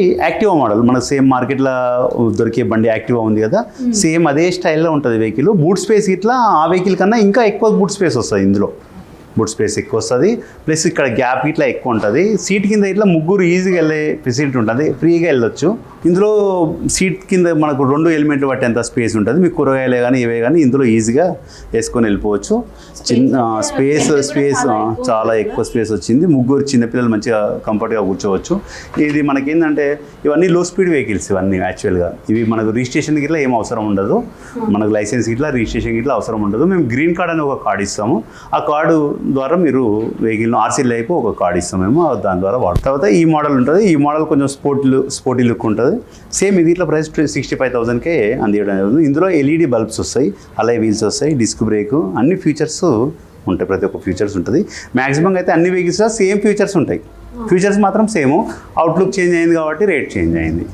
ఈ Activa model మనకు same మార్కెట్లో దొరికే బండి యాక్టివా ఉంది కదా, సేమ్ అదే స్టైల్లో ఉంటుంది వెహికల్. బూట్ స్పేస్ ఇట్లా ఆ వెహికల్ కన్నా ఇంకా ఎక్కువ బూట్ స్పేస్ వస్తుంది. ఇందులో బూట్ స్పేస్ ఎక్కువ వస్తుంది, ప్లస్ ఇక్కడ గ్యాప్ ఇట్లా ఎక్కువ ఉంటుంది. సీట్ కింద ఇట్లా ముగ్గురు ఈజీగా వెళ్ళే ఫెసిలిటీ ఉంటుంది, ఫ్రీగా వెళ్ళొచ్చు. ఇందులో సీట్ కింద మనకు 2 ఎలిమెంట్లు పట్టేంత స్పేస్ ఉంటుంది. మీకు కూరగాయలే కానీ ఇవే కానీ ఇందులో ఈజీగా వేసుకొని వెళ్ళిపోవచ్చు. చిన్న స్పేస్ చాలా ఎక్కువ స్పేస్ వచ్చింది. ముగ్గురు చిన్నపిల్లలు మంచిగా కంఫర్ట్గా కూర్చోవచ్చు. ఇది మనకేంటంటే ఇవన్నీ లో స్పీడ్ వెహికల్స్ ఇవన్నీ యాక్చువల్గా. ఇవి మనకు రిజిస్ట్రేషన్కి ఇట్లా ఏం అవసరం ఉండదు, మనకు లైసెన్స్ ఇట్లా రిజిస్ట్రేషన్కి ఇట్లా అవసరం ఉండదు. మేము గ్రీన్ కార్డ్ అని ఒక కార్డు ఇస్తాము. ఆ కార్డు ద్వారా మీరు వెహికల్ను ఆర్సీ లైఫ్ ఒక కార్డు ఇస్తాం మేము, దాని ద్వారా వాడతాం. తర్వాత ఈ మోడల్ ఉంటుంది. ఈ మోడల్ కొంచెం స్పోర్టీ లుక్ ఉంటుంది. సేమ్ ఇది ఇట్లా ప్రైస్ 65,000కే అందియడం జరుగుతుంది. ఇందులో ఎల్ఈడి బల్బ్స్ వస్తాయి, అలై వీల్స్ వస్తాయి, డిస్క్ బ్రేక్, అన్ని ఫీచర్స్ ఉంటాయి. ప్రతి ఒక్క ఫీచర్స్ ఉంటుంది. మ్యాక్సిమం అయితే అన్ని వెహికల్స్లో సేమ్ ఫీచర్స్ ఉంటాయి. ఫీచర్స్ మాత్రం సేమ్, అవుట్లుక్ చేంజ్ అయింది కాబట్టి రేట్ చేంజ్ అయింది.